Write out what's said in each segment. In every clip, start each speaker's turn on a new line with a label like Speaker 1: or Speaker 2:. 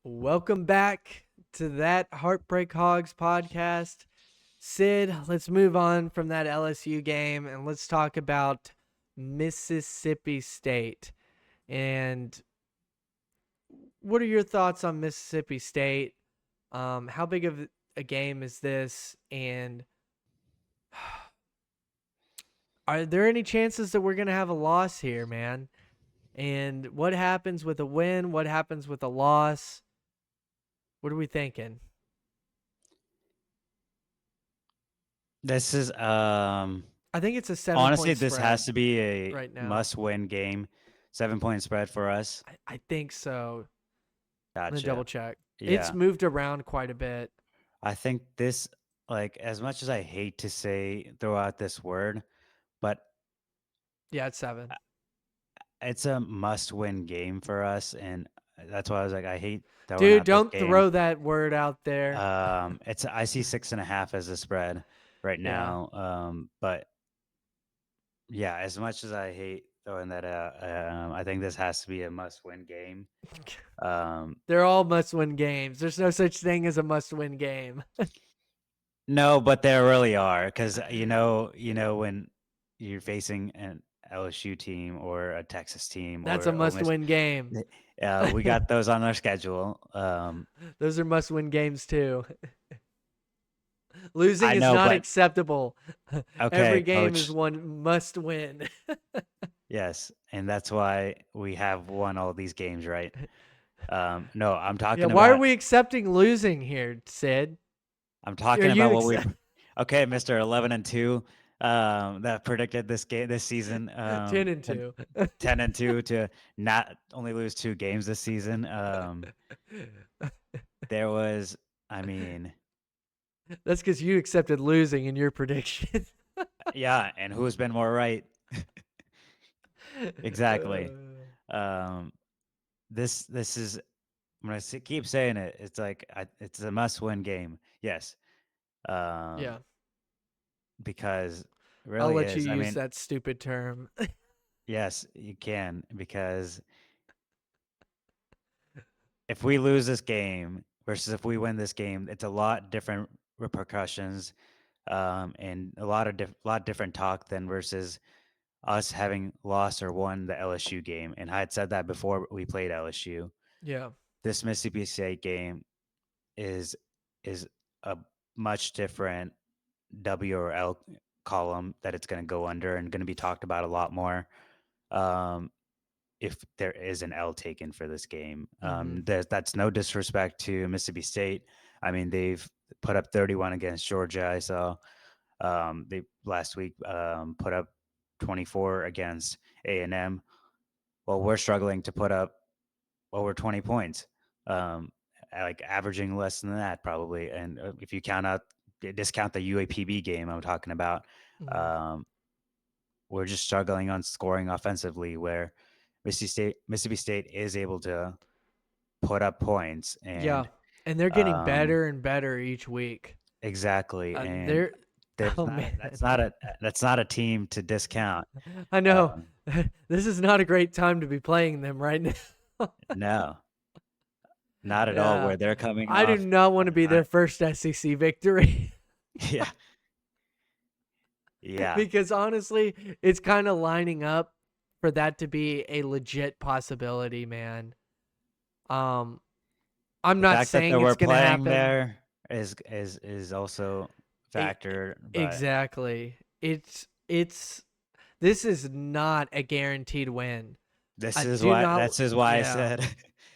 Speaker 1: Welcome back to that Heartbreak Hogs podcast. Sid, let's move on from that LSU game and let's talk about Mississippi State. And what are your thoughts on Mississippi State? How big of a game is this? And are there any chances that we're going to have a loss here, man? And what happens with a win? What happens with a loss? What are we thinking?
Speaker 2: This is
Speaker 1: I think it's a 7 point
Speaker 2: honestly, this
Speaker 1: spread
Speaker 2: has to be a
Speaker 1: right now.
Speaker 2: must-win game. 7-point spread for us.
Speaker 1: I think so. I'm gonna double
Speaker 2: Gotcha.
Speaker 1: check. It's
Speaker 2: Yeah.
Speaker 1: moved around quite a bit.
Speaker 2: I think this, like, as much as I hate to say throw out this word, but
Speaker 1: Yeah, it's 7.
Speaker 2: it's a must-win game for us, and that's why I was like, I hate throwing
Speaker 1: Dude,
Speaker 2: out this
Speaker 1: don't
Speaker 2: game.
Speaker 1: throw that word out there.
Speaker 2: It's I see 6.5 as a spread right
Speaker 1: Yeah.
Speaker 2: now. But yeah, as much as I hate throwing that out, I think this has to be a must-win game. Um,
Speaker 1: They're all must-win games. There's no such thing as a must-win game.
Speaker 2: No, but there really are because you know when you're facing an LSU team or a Texas team
Speaker 1: That's a
Speaker 2: or Ole Miss,
Speaker 1: must-win game.
Speaker 2: we got those on our schedule.
Speaker 1: Those are must-win games too. Losing
Speaker 2: I
Speaker 1: is
Speaker 2: know,
Speaker 1: not
Speaker 2: but
Speaker 1: acceptable. Every
Speaker 2: okay,
Speaker 1: game is
Speaker 2: coach.
Speaker 1: one must win.
Speaker 2: Yes, and that's why we have won all these games, right? No, I'm
Speaker 1: Yeah,
Speaker 2: talking
Speaker 1: why are
Speaker 2: about
Speaker 1: we accepting losing here, Sid?
Speaker 2: I'm
Speaker 1: Are
Speaker 2: talking
Speaker 1: you
Speaker 2: about what we.
Speaker 1: accept
Speaker 2: Okay, Mister 11-2, that predicted this season,
Speaker 1: 10 and 2?
Speaker 2: 10-2 to not only lose 2 games this season. There was I mean,
Speaker 1: That's because you accepted losing in your prediction.
Speaker 2: yeah, and who's been more right? Exactly. Um, this is I'm gonna keep saying it. It's like it's a must-win game. Yes, um,
Speaker 1: Yeah,
Speaker 2: because it
Speaker 1: I'll
Speaker 2: really
Speaker 1: let you
Speaker 2: is. I
Speaker 1: use
Speaker 2: mean,
Speaker 1: that stupid term.
Speaker 2: yes, you can because if we lose this game versus if we win this game, it's a lot different repercussions, and a lot different talk than versus us having lost or won the LSU game. And I had said that before we played LSU.
Speaker 1: Yeah.
Speaker 2: This Mississippi State game is is a much different W or L column that it's going to go under and going to be talked about a lot more. Um, if there is an L taken for this game.
Speaker 1: Mm-hmm.
Speaker 2: That's no disrespect to Mississippi State. I mean, they've put up 31 against Georgia. I saw they last week put up 24 against A&M. Well, we're struggling to put up over 20 points, like averaging less than that probably. And if you discount the UAPB game I'm talking about,
Speaker 1: Mm-hmm.
Speaker 2: um, we're just struggling on scoring offensively. Where Mississippi State is able to put up points,
Speaker 1: Yeah,
Speaker 2: and
Speaker 1: and they're getting
Speaker 2: um,
Speaker 1: better and better each week.
Speaker 2: exactly, and
Speaker 1: They're
Speaker 2: there's
Speaker 1: oh
Speaker 2: not
Speaker 1: man,
Speaker 2: that's not a team to discount.
Speaker 1: I know.
Speaker 2: Um,
Speaker 1: This is not a great time to be playing them right now.
Speaker 2: no, not at all.
Speaker 1: Yeah,
Speaker 2: Where they're coming
Speaker 1: I do
Speaker 2: off,
Speaker 1: not want to be
Speaker 2: uh,
Speaker 1: their first SEC victory.
Speaker 2: yeah, yeah.
Speaker 1: Because honestly, it's kind of lining up for that to be a legit possibility, man. Um, I'm
Speaker 2: The
Speaker 1: not
Speaker 2: fact that they
Speaker 1: saying
Speaker 2: were
Speaker 1: it's gonna
Speaker 2: playing
Speaker 1: happen.
Speaker 2: there is also
Speaker 1: E-
Speaker 2: factor, but
Speaker 1: exactly. It's this is not a guaranteed win. I do not.
Speaker 2: this is why I
Speaker 1: Yeah.
Speaker 2: said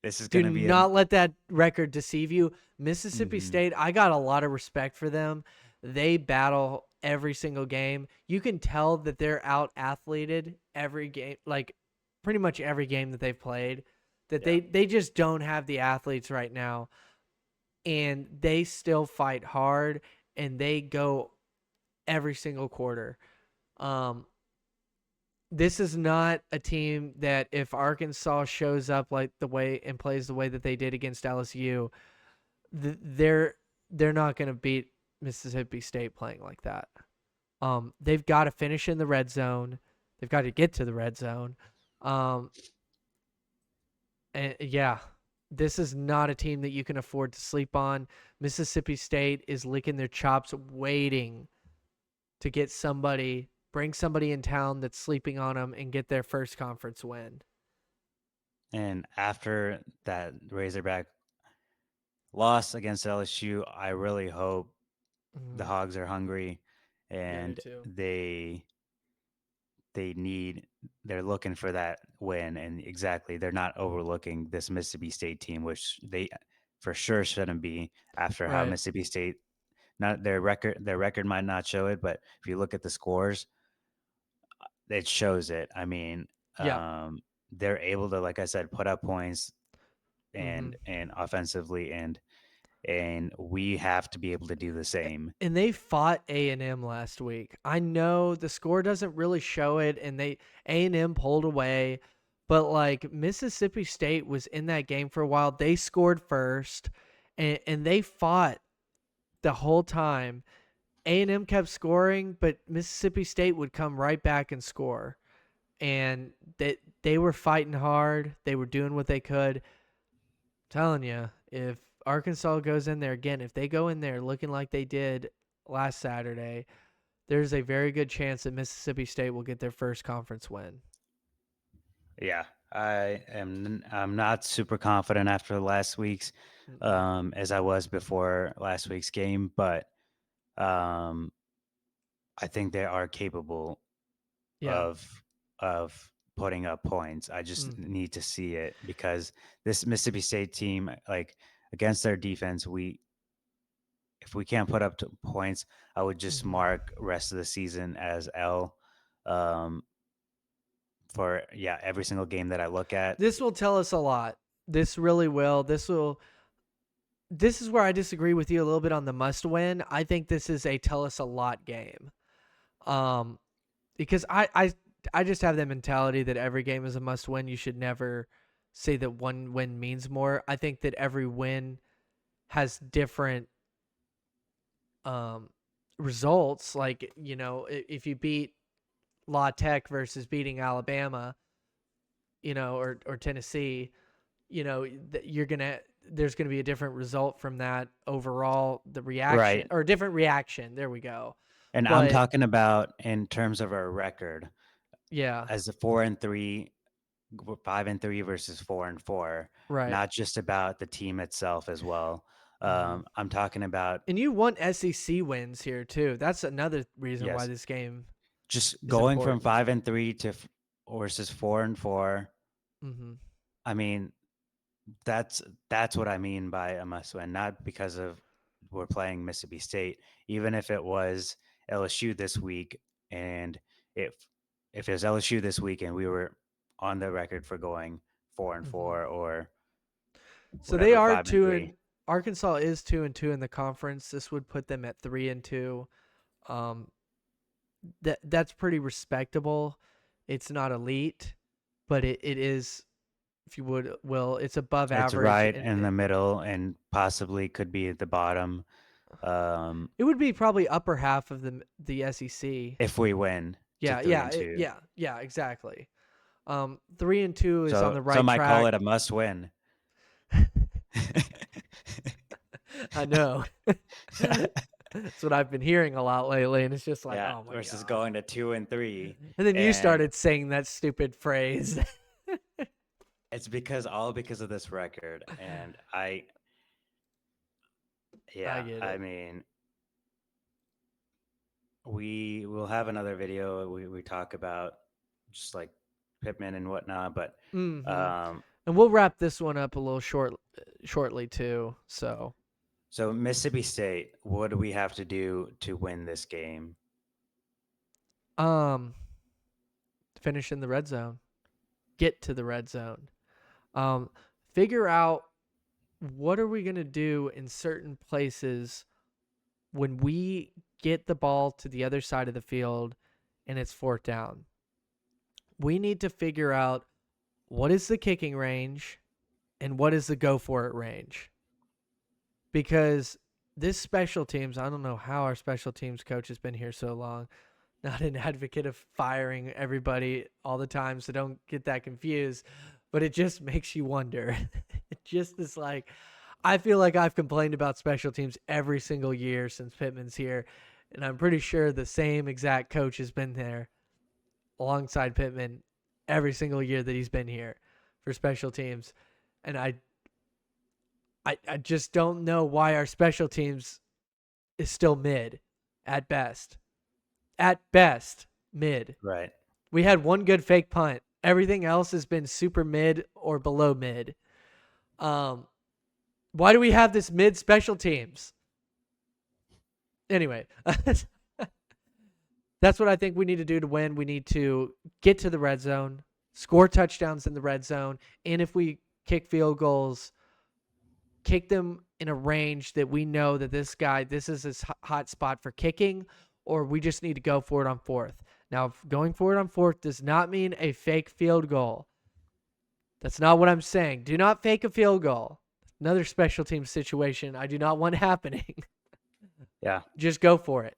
Speaker 2: this is
Speaker 1: Do
Speaker 2: going to be a.
Speaker 1: not let that record deceive you. Mississippi
Speaker 2: Mhm.
Speaker 1: State, I got a lot of respect for them. They battle every single game. You can tell that they're out athleted every game, like pretty much every game that they've played. That
Speaker 2: Yeah.
Speaker 1: they just don't have the athletes right now, and they still fight hard and they go every single quarter. Um, this is not a team that if Arkansas shows up like the way and plays the way that they did against LSU, they're not going to beat Mississippi State playing like that. They've got to finish in the red zone. They've got to get to the red zone. Um, and yeah, This is not a team that you can afford to sleep on. Mississippi State is licking their chops waiting to bring somebody in town that's sleeping on them and get their first conference win.
Speaker 2: And after that Razorback loss against LSU, I really hope the
Speaker 1: Mm-hmm.
Speaker 2: Hogs are hungry
Speaker 1: Yeah, I do
Speaker 2: and
Speaker 1: too.
Speaker 2: they need they're looking for that win, and exactly, they're not overlooking this Mississippi State team, which they for sure shouldn't be after how
Speaker 1: Right.
Speaker 2: Mississippi State, not their record might not show it, but if you look at the scores, it shows it. I mean,
Speaker 1: Yeah.
Speaker 2: they're able to, like I said, put up points
Speaker 1: Mm-hmm.
Speaker 2: and offensively, and we have to be able to do the same.
Speaker 1: And they fought A&M last week. I know the score doesn't really show it, and A&M pulled away, but like Mississippi State was in that game for a while. They scored first, and they fought the whole time. A&M kept scoring, but Mississippi State would come right back and score. And they were fighting hard. They were doing what they could. I'm telling you, if Arkansas goes in there again, if they go in there looking like they did last Saturday, there's a very good chance that Mississippi State will get their first conference win.
Speaker 2: Yeah, I'm not super confident after last week's,
Speaker 1: Mm-mm.
Speaker 2: as I was before last week's game, but um, I think they are capable
Speaker 1: Yeah.
Speaker 2: of putting up points. I just
Speaker 1: Mm-hmm.
Speaker 2: need to see it, because this Mississippi State team, like, against their defense, we if we can't put up points, I would just
Speaker 1: Mm-hmm.
Speaker 2: mark rest of the season as L, um, for yeah, every single game that I look at.
Speaker 1: This will tell us a lot. This really will. This is where I disagree with you a little bit on the must win. I think this is a tell us a lot game. Um, because I just have that mentality that every game is a must win. You should never say that one win means more. I think that every win has different um results. Like, if you beat La Tech versus beating Alabama, or Tennessee, you're gonna there's gonna be a different result from that overall. The reaction
Speaker 2: Right.
Speaker 1: or a different reaction. There we go.
Speaker 2: And I'm
Speaker 1: But
Speaker 2: talking about in terms of our record
Speaker 1: yeah,
Speaker 2: as a 4-3, 5-3 versus 4-4,
Speaker 1: right.
Speaker 2: not just about the team itself as well.
Speaker 1: Hmm.
Speaker 2: I'm talking about,
Speaker 1: And you want SEC wins here too. That's another reason why
Speaker 2: yes,
Speaker 1: this game
Speaker 2: just
Speaker 1: is
Speaker 2: going from
Speaker 1: important.
Speaker 2: 5-3 to versus 4-4.
Speaker 1: Hmm.
Speaker 2: I mean, that's that's what I mean by a must win, not because of we're playing Mississippi State. Even if it was LSU this week, and if it was LSU this week and we were on the record for going four and
Speaker 1: Hmm.
Speaker 2: four or
Speaker 1: So they
Speaker 2: whatever,
Speaker 1: are
Speaker 2: five and
Speaker 1: two
Speaker 2: three.
Speaker 1: and Arkansas is 2-2 in the conference. This would put them at 3-2. Um, that's pretty respectable. It's not elite, but it is, if you will, it's above
Speaker 2: It's
Speaker 1: average,
Speaker 2: right
Speaker 1: and
Speaker 2: in the middle and possibly could be at the bottom, um,
Speaker 1: it would be probably upper half of the SEC.
Speaker 2: if we win to
Speaker 1: Yeah,
Speaker 2: three
Speaker 1: yeah,
Speaker 2: and two.
Speaker 1: yeah, exactly. 3-2 is on
Speaker 2: So
Speaker 1: the
Speaker 2: some
Speaker 1: right
Speaker 2: might call
Speaker 1: track.
Speaker 2: it a must win.
Speaker 1: I know. That's what I've been hearing a lot lately, and it's just like,
Speaker 2: Yeah,
Speaker 1: oh my
Speaker 2: versus
Speaker 1: god.
Speaker 2: going to 2-3.
Speaker 1: And then you
Speaker 2: And
Speaker 1: started saying that stupid phrase.
Speaker 2: it's all because of this record. And
Speaker 1: I
Speaker 2: yeah,
Speaker 1: get
Speaker 2: I
Speaker 1: it.
Speaker 2: mean, we will have another video. We talk about just like Pittman and whatnot, but
Speaker 1: Hmm.
Speaker 2: um,
Speaker 1: And we'll wrap this one up a little shortly too. So,
Speaker 2: so Mississippi State, what do we have to do to win this game?
Speaker 1: um, finish in the red zone. Get to the red zone. Um, Figure out what are we gonna do in certain places when we get the ball to the other side of the field and it's fourth down. We need to figure out what is the kicking range and what is the go for it range. Because this special teams, I don't know how our special teams coach has been here so long. Not an advocate of firing everybody all the time, so don't get that confused. but it just makes you wonder. It just is like, I feel like I've complained about special teams every single year since Pittman's here, and I'm pretty sure the same exact coach has been there alongside Pittman every single year that he's been here for special teams. And I just don't know why our special teams is still mid at best. At best, mid.
Speaker 2: Right.
Speaker 1: We had one good fake punt. Everything else has been super mid or below mid. Um, why do we have this mid special teams? Anyway, that's what I think we need to do to win. We need to get to the red zone, score touchdowns in the red zone, and if we kick field goals, kick them in a range that we know that this is his hot spot for kicking, or we just need to go for it on fourth. Now, going for it on fourth does not mean a fake field goal. That's not what I'm saying. Do not fake a field goal. Another special team situation I do not want happening.
Speaker 2: Yeah.
Speaker 1: Just go for it.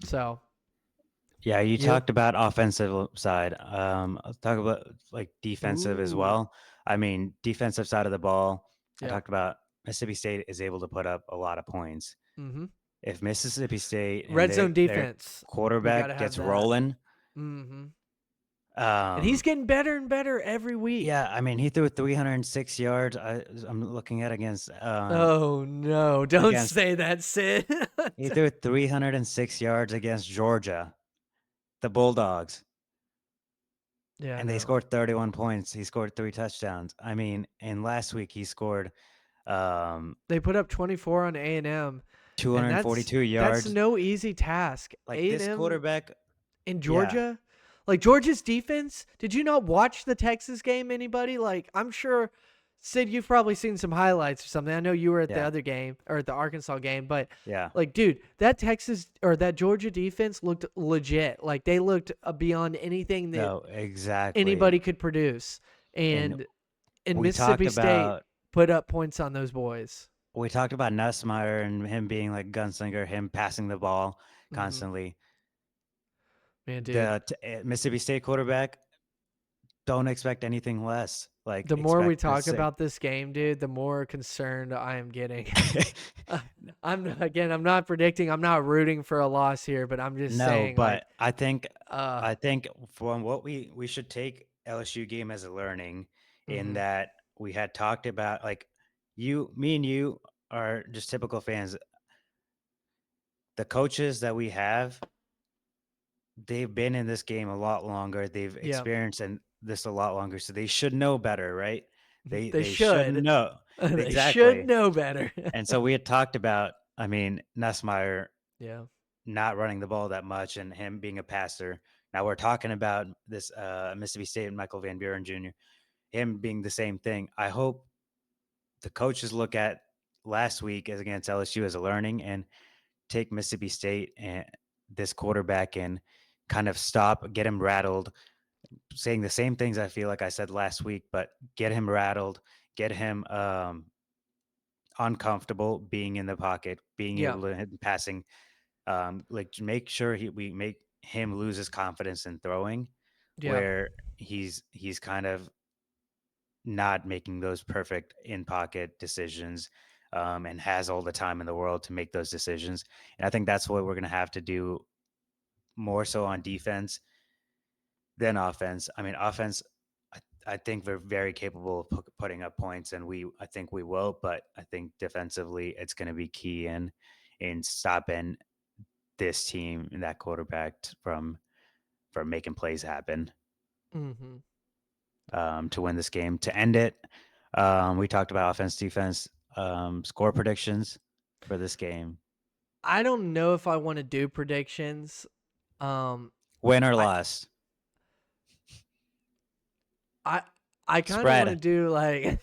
Speaker 1: So
Speaker 2: Yeah, you
Speaker 1: you.
Speaker 2: talked about offensive side. I'll talk about like defensive as
Speaker 1: Ooh.
Speaker 2: well. I mean, defensive side of the ball. I
Speaker 1: Yep.
Speaker 2: talked about Mississippi State is able to put up a lot of points.
Speaker 1: Mm-hmm.
Speaker 2: If Mississippi State and
Speaker 1: Red zone
Speaker 2: their
Speaker 1: defense. We got to
Speaker 2: quarterback
Speaker 1: have
Speaker 2: gets
Speaker 1: that.
Speaker 2: rolling,
Speaker 1: Mm-hmm. And he's
Speaker 2: um,
Speaker 1: getting better and better every week.
Speaker 2: yeah, I mean, he threw 306 yards. I'm looking at
Speaker 1: Oh no! Don't
Speaker 2: against
Speaker 1: say that, Sid.
Speaker 2: he threw 306 yards against Georgia, the Bulldogs,
Speaker 1: Yeah,
Speaker 2: and they
Speaker 1: no.
Speaker 2: scored 31 points. He scored 3 touchdowns. I mean, and last week he scored um,
Speaker 1: They put up 24 on A&M, and that's
Speaker 2: 242
Speaker 1: that's
Speaker 2: yards.
Speaker 1: no easy task.
Speaker 2: Like this
Speaker 1: A&M
Speaker 2: quarterback,
Speaker 1: in
Speaker 2: yeah,
Speaker 1: Georgia, like Georgia's defense. Did you not watch the Texas game? Anybody? Like, I'm sure, Sid, you've probably seen some highlights or something. I know you were at the
Speaker 2: yeah,
Speaker 1: other game or at the Arkansas game, but
Speaker 2: yeah.
Speaker 1: like, dude, that Texas or that Georgia defense looked legit. Like, they looked beyond anything that
Speaker 2: No, exactly.
Speaker 1: anybody could produce.
Speaker 2: And
Speaker 1: And
Speaker 2: we talked
Speaker 1: Mississippi State
Speaker 2: about
Speaker 1: put up points on those boys.
Speaker 2: Nussmeier and him being like gunslinger, him passing the ball
Speaker 1: Mm-hmm.
Speaker 2: constantly.
Speaker 1: Man, dude,
Speaker 2: The Mississippi State quarterback, don't expect anything less. Like
Speaker 1: the more we
Speaker 2: expect the
Speaker 1: talk
Speaker 2: same.
Speaker 1: about this game, dude, the more concerned I am getting. Uh, I'm not predicting. I'm not rooting for a loss here, but I'm just
Speaker 2: No,
Speaker 1: saying, like,
Speaker 2: but I think
Speaker 1: uh,
Speaker 2: from what we should take LSU game as a learning in
Speaker 1: mm-hmm.
Speaker 2: that we had talked about like me and you are just typical fans. The coaches that we have, they've been in this game a lot longer. They've
Speaker 1: Yeah,
Speaker 2: experienced and this a lot longer, so they should know better, right?
Speaker 1: they
Speaker 2: They should
Speaker 1: should.
Speaker 2: know
Speaker 1: They should
Speaker 2: exactly.
Speaker 1: know better.
Speaker 2: And so we had talked about, I mean, Nussmeier
Speaker 1: Yeah,
Speaker 2: not running the ball that much and him being a passer. Now we're talking about this Mississippi State and Michael Van Buren Jr. Him being the same thing. I hope the coaches look at last week as against LSU as a learning and take Mississippi State and this quarterback and kind of get him rattled, saying the same things I feel like I said last week, but get him rattled, get him uncomfortable being in the pocket, being
Speaker 1: yeah,
Speaker 2: able to hit passing, like to make sure we make him lose his confidence in throwing,
Speaker 1: yeah,
Speaker 2: where he's kind of not making those perfect in pocket decisions, and has all the time in the world to make those decisions. And I think that's what we're going to have to do more so on defense than offense. I mean, offense, I think we're very capable of putting up points, and I think we will. But I think defensively, it's going to be key in stopping this team and that quarterback from making plays happen,
Speaker 1: mm-hmm.
Speaker 2: to win this game. To end it, we talked about offense, defense, score predictions for this game.
Speaker 1: I don't know if I want to do predictions. Um,
Speaker 2: Win or
Speaker 1: I
Speaker 2: loss,
Speaker 1: I I kind of want to
Speaker 2: spread,
Speaker 1: do like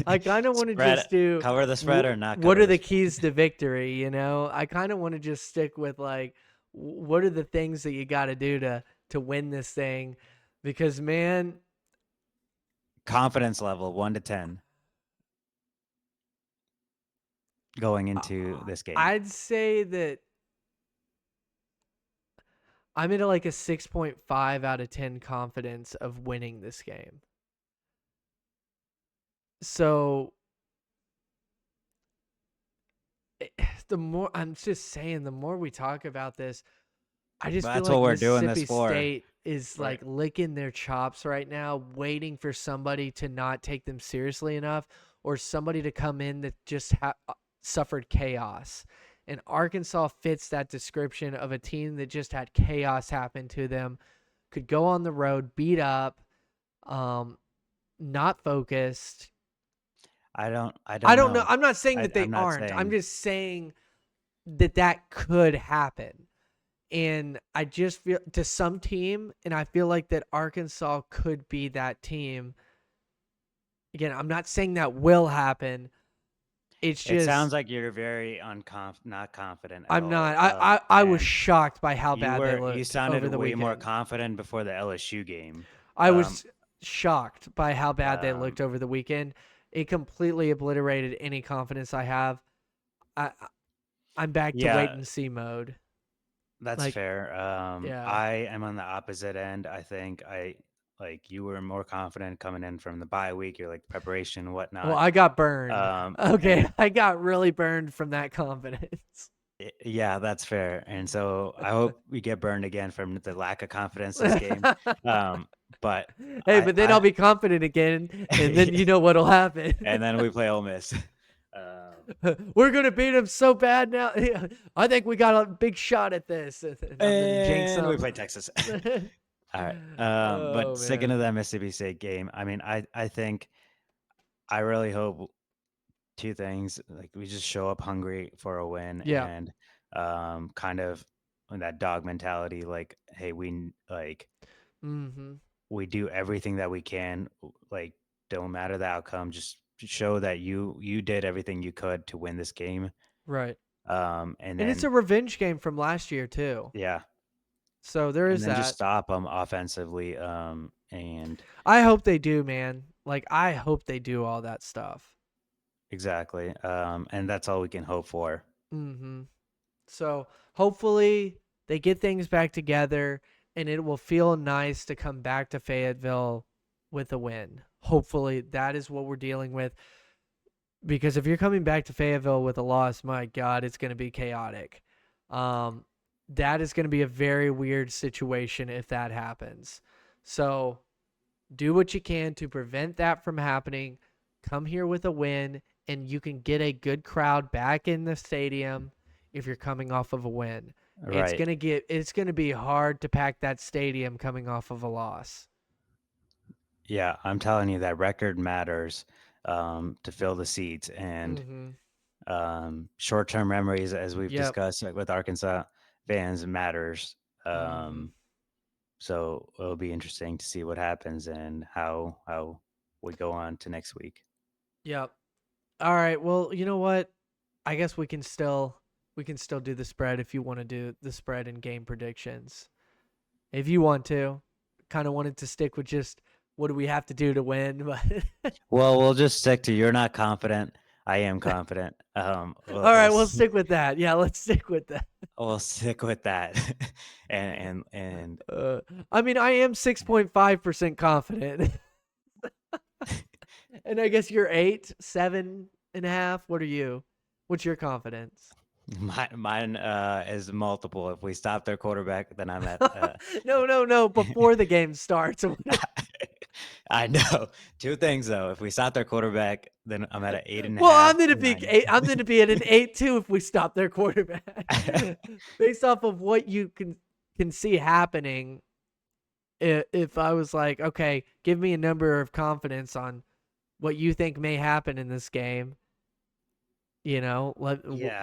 Speaker 1: I kind of want to
Speaker 2: spread,
Speaker 1: just do
Speaker 2: cover the spread or not
Speaker 1: what
Speaker 2: cover
Speaker 1: are
Speaker 2: the
Speaker 1: the
Speaker 2: spread.
Speaker 1: keys to victory, I kind of want to just stick with like what are the things that you got to do to win this thing because man,
Speaker 2: Confidence level 1 to 10 going into
Speaker 1: I-
Speaker 2: this game.
Speaker 1: I'd say that I'm into like a 6.5 out of 10 confidence of winning this game. So the more I'm just saying, the more we talk about this, I just
Speaker 2: But
Speaker 1: feel
Speaker 2: that's what
Speaker 1: like
Speaker 2: we're doing this
Speaker 1: Mississippi
Speaker 2: for.
Speaker 1: State is
Speaker 2: We're,
Speaker 1: like licking their chops right now, waiting for somebody to not take them seriously enough or somebody to come in that just suffered chaos. And Arkansas fits that description of a team that just had chaos happen to them, could go on the road, beat up, um, not focused.
Speaker 2: I
Speaker 1: I
Speaker 2: don't
Speaker 1: don't know.
Speaker 2: know.
Speaker 1: I'm not saying that they
Speaker 2: I'm not
Speaker 1: aren't. I'm
Speaker 2: saying.
Speaker 1: just saying that could happen. And I just feel to some team, and I feel like that Arkansas could be that team. Again, I'm not saying that will happen. It's
Speaker 2: It
Speaker 1: just
Speaker 2: sounds like you're very not confident at
Speaker 1: I'm
Speaker 2: all.
Speaker 1: not. I was
Speaker 2: And
Speaker 1: shocked by how bad they
Speaker 2: you
Speaker 1: looked
Speaker 2: sounded
Speaker 1: over the
Speaker 2: way more
Speaker 1: weekend.
Speaker 2: confident before the LSU game.
Speaker 1: I
Speaker 2: Um,
Speaker 1: was shocked by how bad they
Speaker 2: um,
Speaker 1: looked over the weekend. It completely obliterated any confidence I have. I I'm back to wait
Speaker 2: yeah,
Speaker 1: and see mode.
Speaker 2: that's
Speaker 1: Like,
Speaker 2: fair.
Speaker 1: yeah.
Speaker 2: I am on the opposite end. I think I like you were more confident coming in from the bye week. You're like preparation and
Speaker 1: Well,
Speaker 2: whatnot.
Speaker 1: I got burned. Okay,
Speaker 2: And
Speaker 1: I got really burned from that confidence.
Speaker 2: yeah, that's fair. And so I hope we get burned again from the lack of confidence this game. Um, but
Speaker 1: Hey, but then I'll be confident again, and then you know what'll happen.
Speaker 2: and then we play Ole Miss. Um,
Speaker 1: We're gonna beat them so bad now. I think we got a big shot at this. And I'm gonna jinx
Speaker 2: and we
Speaker 1: them.
Speaker 2: play Texas. All right. But
Speaker 1: Oh
Speaker 2: sticking
Speaker 1: man.
Speaker 2: to that Mississippi State game, I mean, I think I really hope two things. Like we just show up hungry for a win
Speaker 1: Yeah.
Speaker 2: and kind of that dog mentality, like, hey, like
Speaker 1: Mm-hmm.
Speaker 2: we do everything that we can, like don't matter the outcome, just show that you did everything you could to win this game.
Speaker 1: Right.
Speaker 2: And
Speaker 1: And it's a
Speaker 2: then
Speaker 1: revenge game from last year too.
Speaker 2: yeah,
Speaker 1: So there
Speaker 2: and
Speaker 1: is
Speaker 2: then just
Speaker 1: that.
Speaker 2: stop them offensively. And
Speaker 1: I hope they do, man. Like I hope they do all that stuff.
Speaker 2: exactly. And that's all we can hope for.
Speaker 1: Mm-hmm. So hopefully they get things back together and it will feel nice to come back to Fayetteville with a win. Hopefully that is what we're dealing with. Because if you're coming back to Fayetteville with a loss, my God, it's going to be chaotic. Um, that is going to be a very weird situation if that happens. So do what you can to prevent that from happening. Come here with a win, and you can get a good crowd back in the stadium if you're coming off of a win.
Speaker 2: Right.
Speaker 1: It's gonna be hard to pack that stadium coming off of a loss.
Speaker 2: Yeah, I'm telling you that record matters to fill the seats, and
Speaker 1: Mm-hmm.
Speaker 2: short-term memories, as we've
Speaker 1: Yep.
Speaker 2: discussed like, with Arkansas fans, matters.
Speaker 1: Mm-hmm.
Speaker 2: So it'll be interesting to see what happens and how we go on to next week.
Speaker 1: Yep. All right. Well, you know what? I guess we can still do the spread if you want to do the spread and game predictions. If you want to. Kind of wanted to stick with just what do we have to do to win, but
Speaker 2: Well, we'll just stick to you're not confident. I am confident.
Speaker 1: all right, we'll stick with that. Yeah, let's stick with that.
Speaker 2: we'll stick with that, and
Speaker 1: Uh, I mean, I am 6.5% confident. And I guess you're 8, 7.5. What are you? What's your confidence?
Speaker 2: mine is multiple. If we stop their quarterback, then I'm at.
Speaker 1: No. Before the game starts.
Speaker 2: I know two things though. If we stop their quarterback, then I'm at an eight and a
Speaker 1: Well,
Speaker 2: half,
Speaker 1: I'm gonna be
Speaker 2: nine.
Speaker 1: 8. I'm gonna be at an 8 too if we stop their quarterback. Based off of what you can see happening, if I was like, okay, give me a number of confidence on what you think may happen in this game.
Speaker 2: Yeah,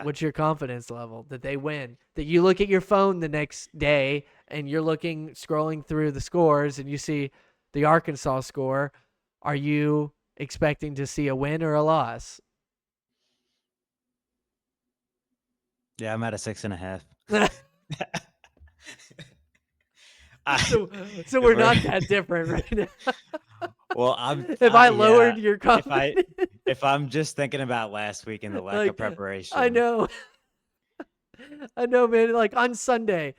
Speaker 1: What's your confidence level that they win? That you look at your phone the next day and you're scrolling through the scores and you see the Arkansas score. Are you expecting to see a win or a loss?
Speaker 2: yeah, I'm at a 6.5.
Speaker 1: so, so
Speaker 2: If
Speaker 1: we're
Speaker 2: we're
Speaker 1: not that different right now.
Speaker 2: well,
Speaker 1: If I
Speaker 2: yeah.
Speaker 1: lowered your
Speaker 2: If I
Speaker 1: confidence,
Speaker 2: if I'm just thinking about last week and the lack of
Speaker 1: like I
Speaker 2: preparation,
Speaker 1: know, I know, man. Like on Sunday,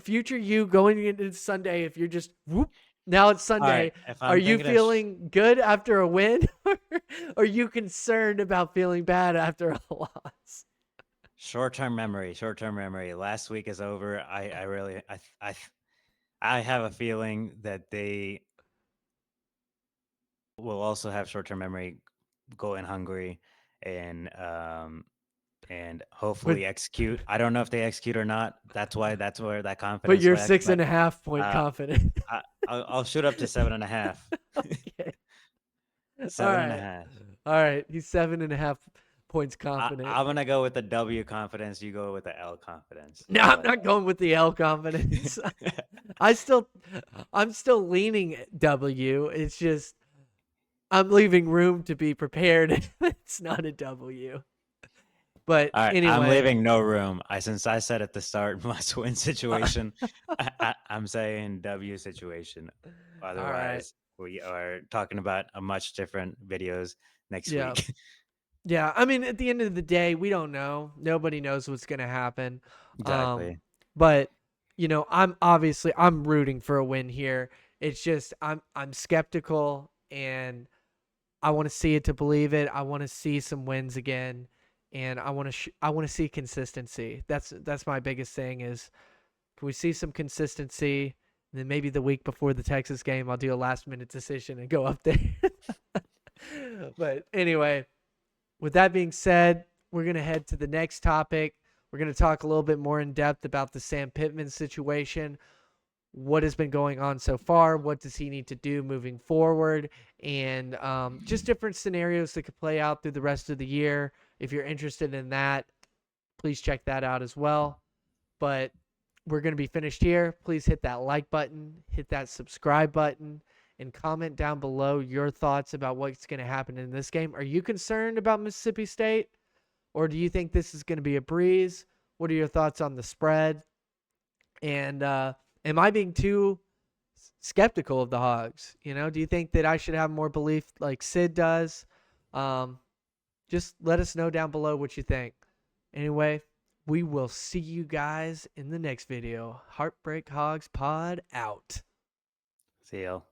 Speaker 1: future you going into Sunday, if you're just whoop, now it's
Speaker 2: All right,
Speaker 1: Sunday,
Speaker 2: if
Speaker 1: are
Speaker 2: I'm
Speaker 1: you
Speaker 2: thinking of
Speaker 1: feeling good after a win, or are you concerned about feeling bad after a loss?
Speaker 2: short-term memory, short-term memory. Last week is over. I really, I have a feeling that they will also have short-term memory, go in hungry, and and
Speaker 1: But
Speaker 2: hopefully execute. I don't know if they execute or not. That's where that
Speaker 1: but
Speaker 2: confidence
Speaker 1: you're
Speaker 2: lacks.
Speaker 1: six
Speaker 2: But
Speaker 1: and a half point
Speaker 2: uh,
Speaker 1: confident.
Speaker 2: I'll shoot up to 7.5.
Speaker 1: Okay. All
Speaker 2: Seven and a
Speaker 1: right.
Speaker 2: half.
Speaker 1: All right. He's 7.5 points confident.
Speaker 2: I'm gonna go with the W confidence. You go with the L confidence.
Speaker 1: No,
Speaker 2: How
Speaker 1: I'm
Speaker 2: about
Speaker 1: not going with the L confidence.
Speaker 2: that?
Speaker 1: I still, I'm still leaning W. It's just I'm leaving room to be prepared. It's not a W. But
Speaker 2: All right, I'm
Speaker 1: anyway,
Speaker 2: leaving no room. Since I said at the start must win
Speaker 1: all
Speaker 2: situation, I'm saying W situation.
Speaker 1: right.
Speaker 2: Otherwise, we are talking about a much different videos next
Speaker 1: Yeah.
Speaker 2: week.
Speaker 1: Yeah. I mean, at the end of the day, we don't know. Nobody knows what's going to happen. Um,
Speaker 2: Exactly.
Speaker 1: but I'm rooting for a win here. It's just I'm skeptical, and I want to see it to believe it. I want to see some wins again, and I want to see consistency. That's my biggest thing is, can we see some consistency? And then maybe the week before the Texas game, I'll do a last minute decision and go up there. But anyway, with that being said, we're going to head to the next topic. We're going to talk a little bit more in depth about the Sam Pittman situation, what has been going on so far, what does he need to do moving forward, and just different scenarios that could play out through the rest of the year. If you're interested in that, please check that out as well. But we're going to be finished here. Please hit that like button, hit that subscribe button, and comment down below your thoughts about what's going to happen in this game. Are you concerned about Mississippi State, or do you think this is going to be a breeze? What are your thoughts on the spread? And am I being too skeptical of the Hogs? Do you think that I should have more belief like Sid does? Um, just let us know down below what you think. Anyway, we will see you guys in the next video. Heartbreak Hogs Pod out.
Speaker 2: See you.